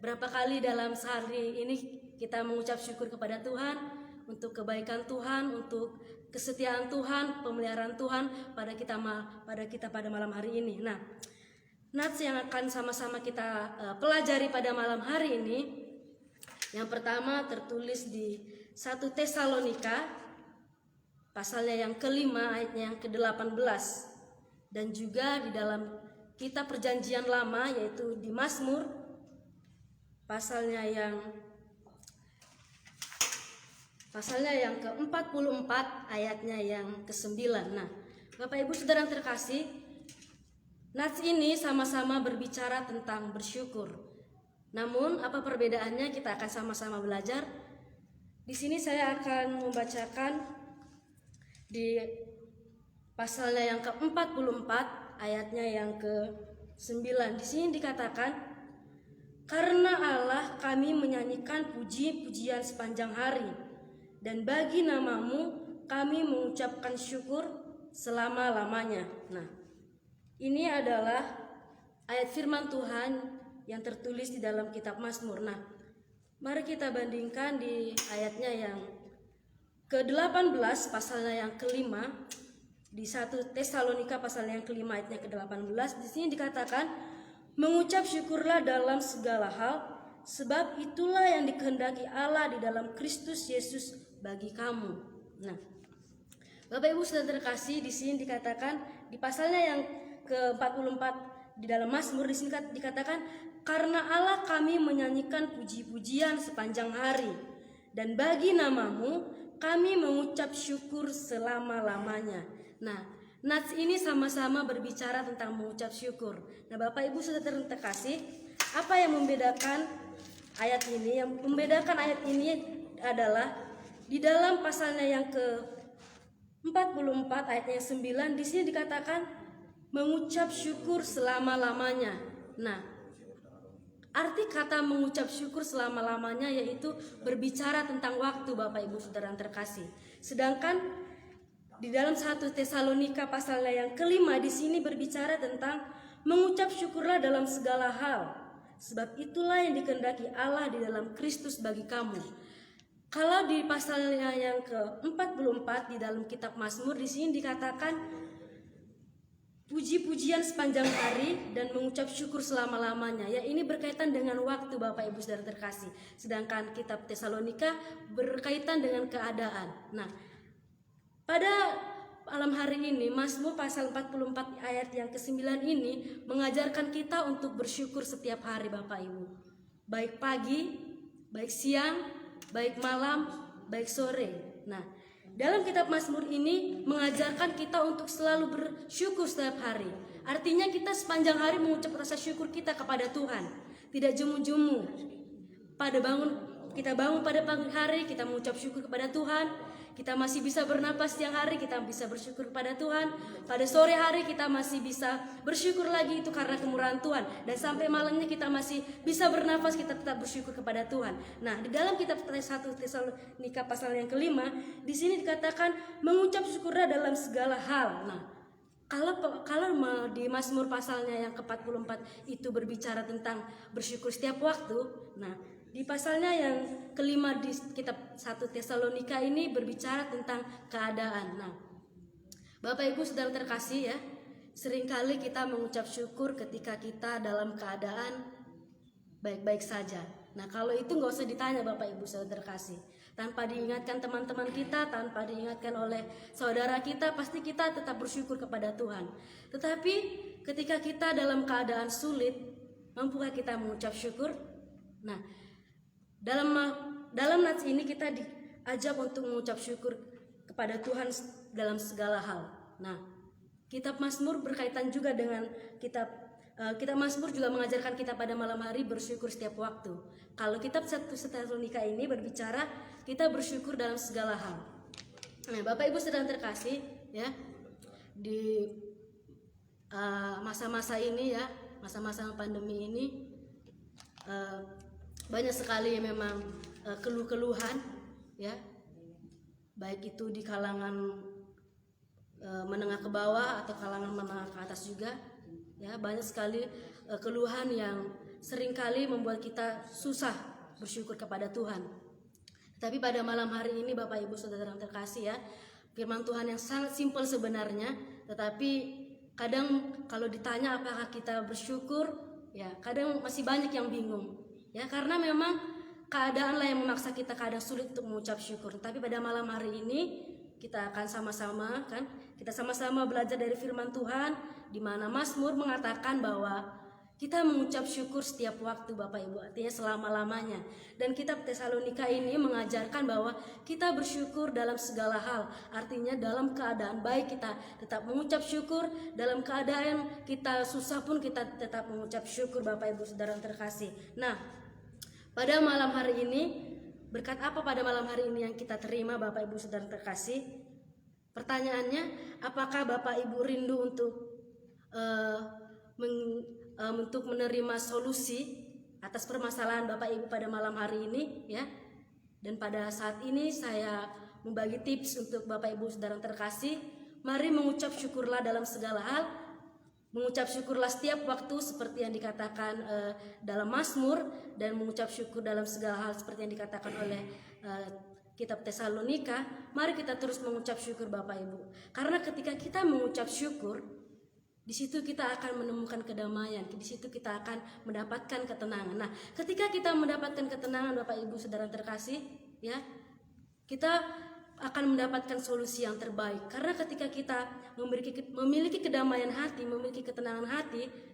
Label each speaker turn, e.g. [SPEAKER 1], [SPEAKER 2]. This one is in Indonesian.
[SPEAKER 1] berapa kali dalam sehari ini kita mengucap syukur kepada Tuhan untuk kebaikan Tuhan, untuk kesetiaan Tuhan, pemeliharaan Tuhan pada kita pada malam hari ini. Nah, nats yang akan sama-sama kita pelajari pada malam hari ini, yang pertama tertulis di 1 Tesalonika pasalnya yang kelima ayatnya yang ke-18, dan juga di dalam kitab Perjanjian Lama yaitu di Mazmur pasalnya yang ke-44 ayatnya yang ke-9. Nah, Bapak Ibu Saudara yang terkasih, nats ini sama-sama berbicara tentang bersyukur. Namun apa perbedaannya kita akan sama-sama belajar. Di sini saya akan membacakan di pasalnya yang ke-44 ayatnya yang ke-9. Di sini dikatakan, karena Allah kami menyanyikan puji-pujian sepanjang hari, dan bagi namamu kami mengucapkan syukur selama-lamanya. Nah, ini adalah ayat firman Tuhan yang tertulis di dalam kitab Mazmur. Nah, mari kita bandingkan di ayatnya yang ke-18 pasalnya yang kelima, di 1 Tesalonika pasal yang kelima ayatnya ke-18. Di sini dikatakan, mengucap syukurlah dalam segala hal, sebab itulah yang dikehendaki Allah di dalam Kristus Yesus bagi kamu. Nah, Bapak Ibu Saudara terkasih, di sini dikatakan di pasalnya yang ke-44 di dalam Mazmur, di sini dikatakan, karena Allah kami menyanyikan puji-pujian sepanjang hari, dan bagi namamu kami mengucap syukur selama-lamanya. Nah, nats ini sama-sama berbicara tentang mengucap syukur. Nah, Bapak Ibu Saudara terkasih, apa yang membedakan ayat ini? Yang membedakan ayat ini adalah di dalam pasalnya yang ke-44 ayatnya 9, di sini dikatakan mengucap syukur selama-lamanya. Nah, arti kata mengucap syukur selama-lamanya yaitu berbicara tentang waktu, Bapak Ibu Saudara yang terkasih. Sedangkan di dalam 1 Tesalonika pasalnya yang kelima di sini berbicara tentang mengucap syukurlah dalam segala hal, sebab itulah yang dikehendaki Allah di dalam Kristus bagi kamu. Kalau di pasalnya yang ke-44 di dalam kitab Mazmur, di sini dikatakan puji-pujian sepanjang hari dan mengucap syukur selama-lamanya. Ya, ini berkaitan dengan waktu, Bapak Ibu Saudara terkasih. Sedangkan kitab Tesalonika berkaitan dengan keadaan. Nah, pada malam hari ini Mazmur pasal 44 ayat yang ke-9 ini mengajarkan kita untuk bersyukur setiap hari, Bapak Ibu. Baik pagi, baik siang, baik malam, baik sore. Nah, dalam kitab Mazmur ini mengajarkan kita untuk selalu bersyukur setiap hari. Artinya kita sepanjang hari mengucap rasa syukur kita kepada Tuhan. Tidak jemu-jemu. Kita bangun pada pagi hari, kita mengucap syukur kepada Tuhan. Kita masih bisa bernapas siang hari, kita bisa bersyukur kepada Tuhan. Pada sore hari kita masih bisa bersyukur lagi, itu karena kemurahan Tuhan. Dan sampai malamnya kita masih bisa bernapas, kita tetap bersyukur kepada Tuhan. Nah, di dalam kitab 1 Tesalonika pasal yang kelima, di sini dikatakan mengucap syukurlah dalam segala hal. Nah, kalau di Mazmur pasalnya yang ke-44 itu berbicara tentang bersyukur setiap waktu. Nah, di pasalnya yang kelima di kitab 1 Tesalonika ini berbicara tentang keadaan. Nah, Bapak Ibu Saudara terkasih ya, seringkali kita mengucap syukur ketika kita dalam keadaan baik-baik saja. Nah, kalau itu nggak usah ditanya Bapak Ibu Saudara terkasih. Tanpa diingatkan teman-teman kita, tanpa diingatkan oleh saudara kita, pasti kita tetap bersyukur kepada Tuhan. Tetapi ketika kita dalam keadaan sulit, mampukah kita mengucap syukur? Nah, dalam nats ini kita diajak untuk mengucap syukur kepada Tuhan dalam segala hal. Nah, kitab Mazmur berkaitan juga dengan kitab Mazmur juga mengajarkan kita pada malam hari bersyukur setiap waktu. Kalau kitab 1 Tesalonika ini berbicara kita bersyukur dalam segala hal. Nah, Bapak Ibu sedang terkasih ya, di masa-masa ini ya, masa-masa pandemi ini banyak sekali yang memang keluh-keluhan ya, baik itu di kalangan menengah ke bawah atau kalangan menengah ke atas juga ya, banyak sekali keluhan yang seringkali membuat kita susah bersyukur kepada Tuhan. Tapi pada malam hari ini Bapak Ibu Saudara yang terkasih ya, firman Tuhan yang sangat simpel sebenarnya, tetapi kadang kalau ditanya apakah kita bersyukur, ya kadang masih banyak yang bingung. Ya karena memang keadaanlah yang memaksa kita kadang sulit untuk mengucap syukur. Tapi pada malam hari ini kita akan sama-sama kita sama-sama belajar dari firman Tuhan, di mana Mazmur mengatakan bahwa kita mengucap syukur setiap waktu Bapak Ibu, artinya selama-lamanya. Dan kitab Tesalonika ini mengajarkan bahwa kita bersyukur dalam segala hal. Artinya dalam keadaan baik kita tetap mengucap syukur, dalam keadaan kita susah pun kita tetap mengucap syukur Bapak Ibu Saudara yang terkasih. Nah, pada malam hari ini, berkat apa pada malam hari ini yang kita terima Bapak Ibu Saudara yang terkasih? Pertanyaannya, apakah Bapak Ibu rindu untuk menerima solusi atas permasalahan Bapak Ibu pada malam hari ini ya. Dan pada saat ini saya membagi tips untuk Bapak Ibu Saudara yang terkasih. Mari mengucap syukurlah dalam segala hal. Mengucap syukurlah setiap waktu seperti yang dikatakan dalam Mazmur, dan mengucap syukur dalam segala hal seperti yang dikatakan oleh kitab Tesalonika. Mari kita terus mengucap syukur Bapak Ibu. Karena ketika kita mengucap syukur, di situ kita akan menemukan kedamaian, di situ kita akan mendapatkan ketenangan. Nah, ketika kita mendapatkan ketenangan Bapak Ibu Saudara terkasih, ya, kita akan mendapatkan solusi yang terbaik. Karena ketika kita memiliki kedamaian hati, memiliki ketenangan hati,